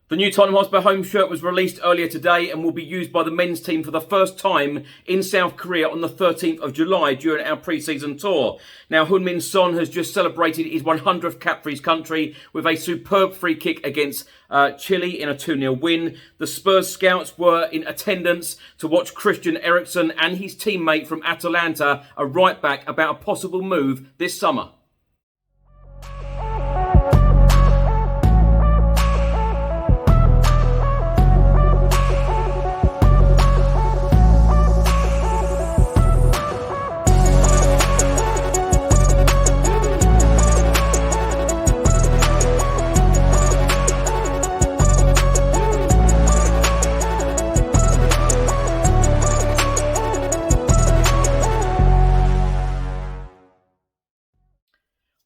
The new Tottenham Hotspur home shirt was released earlier today and will be used by the men's team for the first time in South Korea on the 13th of July during our pre-season tour. Now, Heung-min Son has just celebrated his 100th cap for his country with a superb free kick against Chile in a 2-0 win. The Spurs scouts were in attendance to watch Christian Eriksen and his teammate from Atalanta, a right back, about a possible move this summer.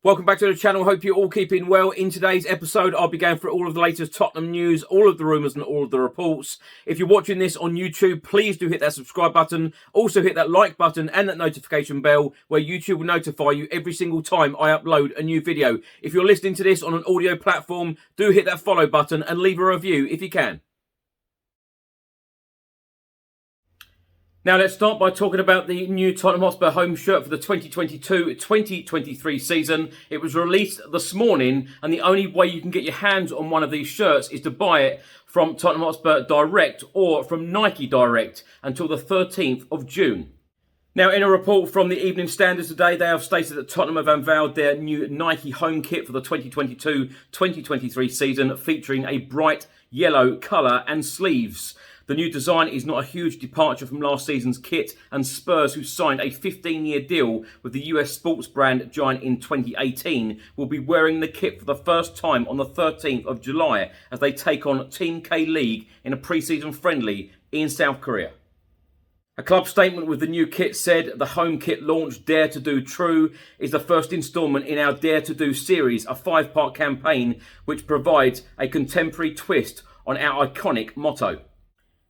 Welcome back to the channel. Hope you're all keeping well. In today's episode, I'll be going through all of the latest Tottenham news, all of the rumours and all of the reports. If you're watching this on YouTube, please do hit that subscribe button. Also hit that like button and that notification bell where YouTube will notify you every single time I upload a new video. If you're listening to this on an audio platform, do hit that follow button and leave a review if you can. Now let's start by talking about the new Tottenham Hotspur home shirt for the 2022-2023 season. It was released this morning, and the only way you can get your hands on one of these shirts is to buy it from Tottenham Hotspur Direct or from Nike Direct until the 13th of June. Now, in a report from the Evening Standard today, they have stated that Tottenham have unveiled their new Nike home kit for the 2022-2023 season, featuring a bright yellow colour and sleeves. The new design is not a huge departure from last season's kit, and Spurs, who signed a 15-year deal with the US sports brand giant in 2018, will be wearing the kit for the first time on the 13th of July as they take on Team K League in a pre-season friendly in South Korea. A club statement with the new kit said, "The home kit launch, Dare to Do True, is the first instalment in our Dare to Do series, a 5-part campaign which provides a contemporary twist on our iconic motto.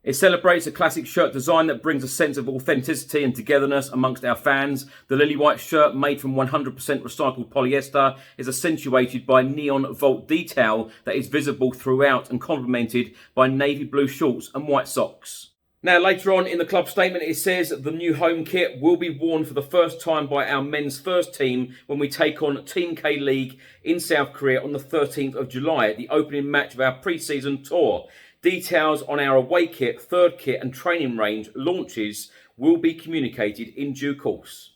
It celebrates a classic shirt design that brings a sense of authenticity and togetherness amongst our fans. The lily white shirt, made from 100% recycled polyester, is accentuated by neon vault detail that is visible throughout and complemented by navy blue shorts and white socks." Now, later on in the club statement, it says the new home kit will be worn for the first time by our men's first team when we take on Team K League in South Korea on the 13th of July, the opening match of our pre-season tour. Details on our away kit, third kit and training range launches will be communicated in due course.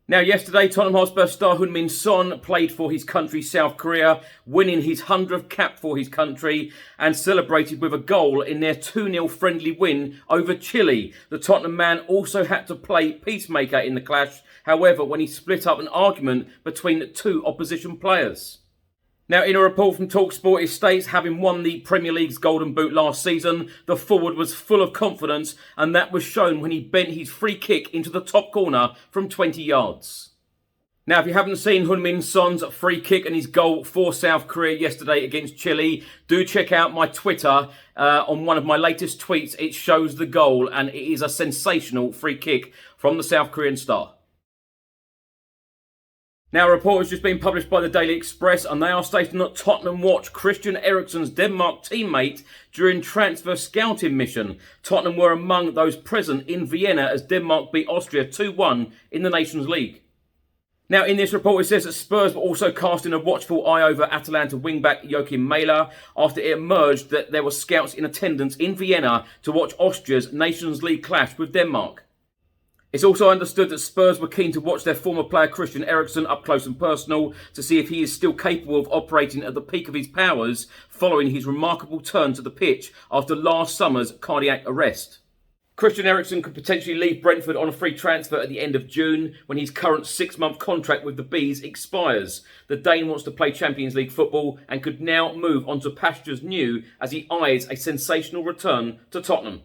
Now, yesterday, Tottenham Hotspur star Heung-min Son played for his country, South Korea, winning his 100th cap for his country and celebrated with a goal in their 2-0 friendly win over Chile. The Tottenham man also had to play peacemaker in the clash, however, when he split up an argument between two opposition players. Now, in a report from TalkSport, it states, having won the Premier League's Golden Boot last season, the forward was full of confidence, and that was shown when he bent his free kick into the top corner from 20 yards. Now, if you haven't seen Heung-min Son's free kick and his goal for South Korea yesterday against Chile, do check out my Twitter. On one of my latest tweets, it shows the goal, and it is a sensational free kick from the South Korean star. Now, a report has just been published by the Daily Express, and they are stating that Tottenham watched Christian Eriksen's Denmark teammate during transfer scouting mission. Tottenham were among those present in Vienna as Denmark beat Austria 2-1 in the Nations League. Now, in this report, it says that Spurs were also casting a watchful eye over Atalanta wingback Joakim Mæhle after it emerged that there were scouts in attendance in Vienna to watch Austria's Nations League clash with Denmark. It's also understood that Spurs were keen to watch their former player Christian Eriksen up close and personal to see if he is still capable of operating at the peak of his powers following his remarkable turn to the pitch after last summer's cardiac arrest. Christian Eriksen could potentially leave Brentford on a free transfer at the end of June when his current 6-month contract with the Bees expires. The Dane wants to play Champions League football and could now move on to pastures new as he eyes a sensational return to Tottenham.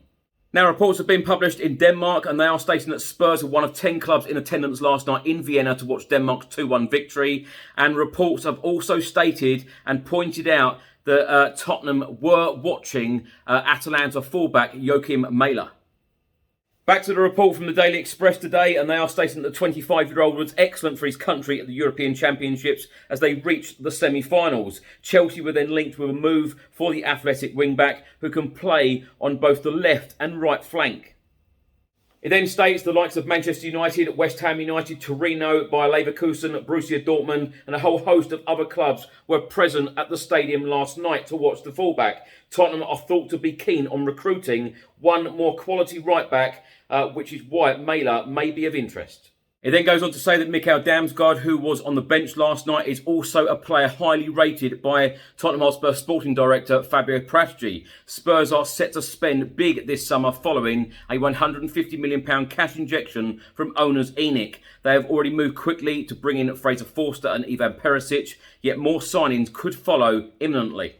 Now, reports have been published in Denmark, and they are stating that Spurs were one of 10 clubs in attendance last night in Vienna to watch Denmark's 2-1 victory. And reports have also stated and pointed out that Tottenham were watching Atalanta fullback Joakim Mæhle. Back to the report from the Daily Express today, and they are stating that the 25-year-old was excellent for his country at the European Championships as they reached the semi-finals. Chelsea were then linked with a move for the athletic wing-back who can play on both the left and right flank. It then states the likes of Manchester United, West Ham United, Torino, Bayer Leverkusen, Borussia Dortmund and a whole host of other clubs were present at the stadium last night to watch the fullback. Tottenham are thought to be keen on recruiting one more quality right-back, which is why Mæhle may be of interest. It then goes on to say that Mikael Damsgaard, who was on the bench last night, is also a player highly rated by Tottenham Hotspur sporting director Fabio Paratici. Spurs are set to spend big this summer following a £150 million cash injection from owners ENIC. They have already moved quickly to bring in Fraser Forster and Ivan Perisic, yet more signings could follow imminently.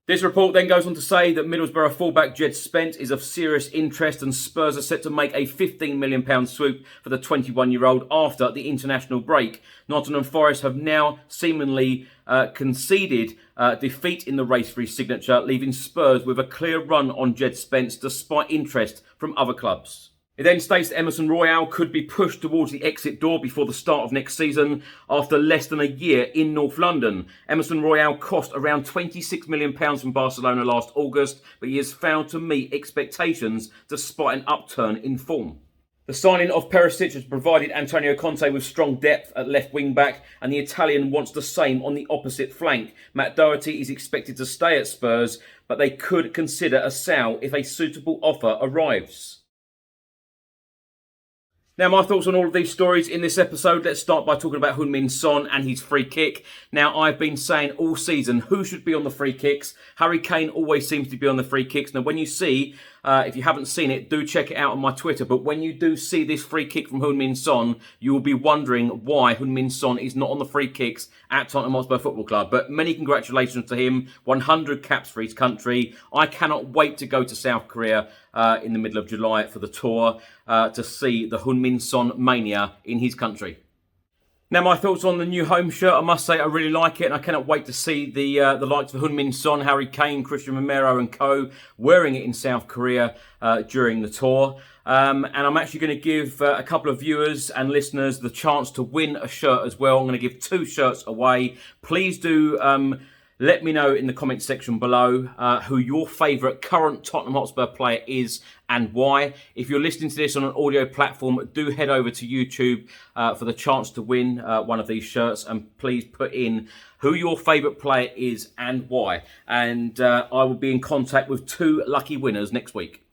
This report then goes on to say that Middlesbrough fullback Jed Spence is of serious interest and Spurs are set to make a £15 million swoop for the 21-year-old after the international break. Nottingham Forest have now seemingly conceded defeat in the race for his signature, leaving Spurs with a clear run on Jed Spence despite interest from other clubs. It then states that Emerson Royal could be pushed towards the exit door before the start of next season after less than a year in North London. Emerson Royal cost around £26 million from Barcelona last August, but he has failed to meet expectations despite an upturn in form. The signing of Perisic has provided Antonio Conte with strong depth at left wing back, and the Italian wants the same on the opposite flank. Matt Doherty is expected to stay at Spurs, but they could consider a sale if a suitable offer arrives. Now, my thoughts on all of these stories in this episode. Let's start by talking about Heung-min Son and his free kick. Now, I've been saying all season who should be on the free kicks. Harry Kane always seems to be on the free kicks. Now, when you see, if you haven't seen it, do check it out on my Twitter. But when you do see this free kick from Heung-min Son, you will be wondering why Heung-min Son is not on the free kicks at Tottenham Hotspur Football Club. But many congratulations to him. 100 caps for his country. I cannot wait to go to South Korea in the middle of July for the tour to see the Heung-min Son mania in his country. Now, my thoughts on the new home shirt. I must say I really like it, and I cannot wait to see the likes of Heung-min Son, Harry Kane, Christian Romero and co. wearing it in South Korea during the tour. And I'm actually going to give a couple of viewers and listeners the chance to win a shirt as well. I'm going to give 2 shirts away. Please do let me know in the comment section below who your favourite current Tottenham Hotspur player is and why. If you're listening to this on an audio platform, do head over to YouTube for the chance to win one of these shirts, and please put in who your favourite player is and why. And I will be in contact with 2 lucky winners next week.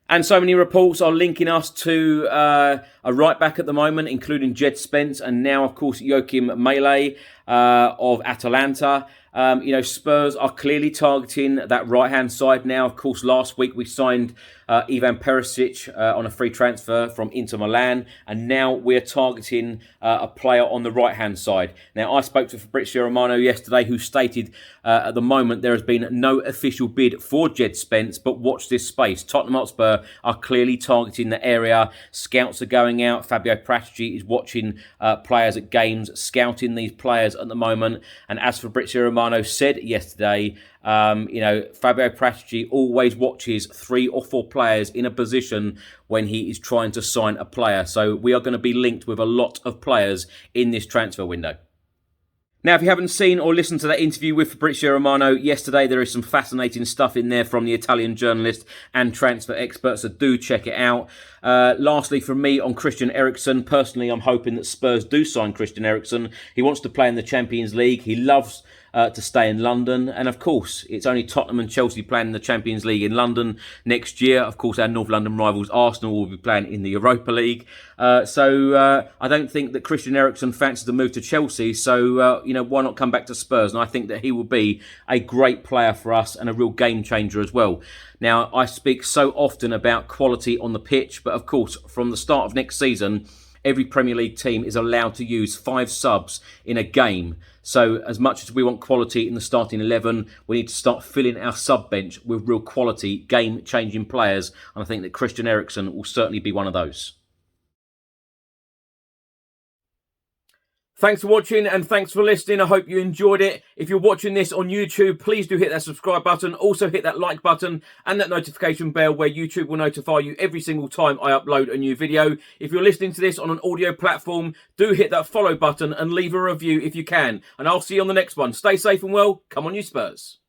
And so many reports are linking us to a right-back at the moment, including Jed Spence and now, of course, Joakim Mæhle of Atalanta. Spurs are clearly targeting that right-hand side now. Of course, last week we signed Ivan Perisic on a free transfer from Inter Milan, and now we're targeting a player on the right-hand side. Now, I spoke to Fabrizio Romano yesterday, who stated at the moment there has been no official bid for Jed Spence, but watch this space. Tottenham Hotspur are clearly targeting the area. Scouts are going out. Fabio Paratici is watching players at games, scouting these players at the moment. And as Fabrizio Romano said yesterday, Fabio Paratici always watches 3 or 4 players in a position when he is trying to sign a player. So we are going to be linked with a lot of players in this transfer window. Now, if you haven't seen or listened to that interview with Fabrizio Romano yesterday, there is some fascinating stuff in there from the Italian journalist and transfer expert, so do check it out. Lastly, from me on Christian Eriksen, personally, I'm hoping that Spurs do sign Christian Eriksen. He wants to play in the Champions League. He loves to stay in London. And of course, it's only Tottenham and Chelsea playing in the Champions League in London next year. Of course, our North London rivals Arsenal will be playing in the Europa League. So I don't think that Christian Eriksen fancies the move to Chelsea. So, why not come back to Spurs? And I think that he will be a great player for us and a real game changer as well. Now, I speak so often about quality on the pitch, but of course, from the start of next season, every Premier League team is allowed to use 5 subs in a game. So as much as we want quality in the starting 11, we need to start filling our sub bench with real quality, game-changing players. And I think that Christian Eriksen will certainly be one of those. Thanks for watching and thanks for listening. I hope you enjoyed it. If you're watching this on YouTube, please do hit that subscribe button. Also hit that like button and that notification bell where YouTube will notify you every single time I upload a new video. If you're listening to this on an audio platform, do hit that follow button and leave a review if you can. And I'll see you on the next one. Stay safe and well. Come on, you Spurs.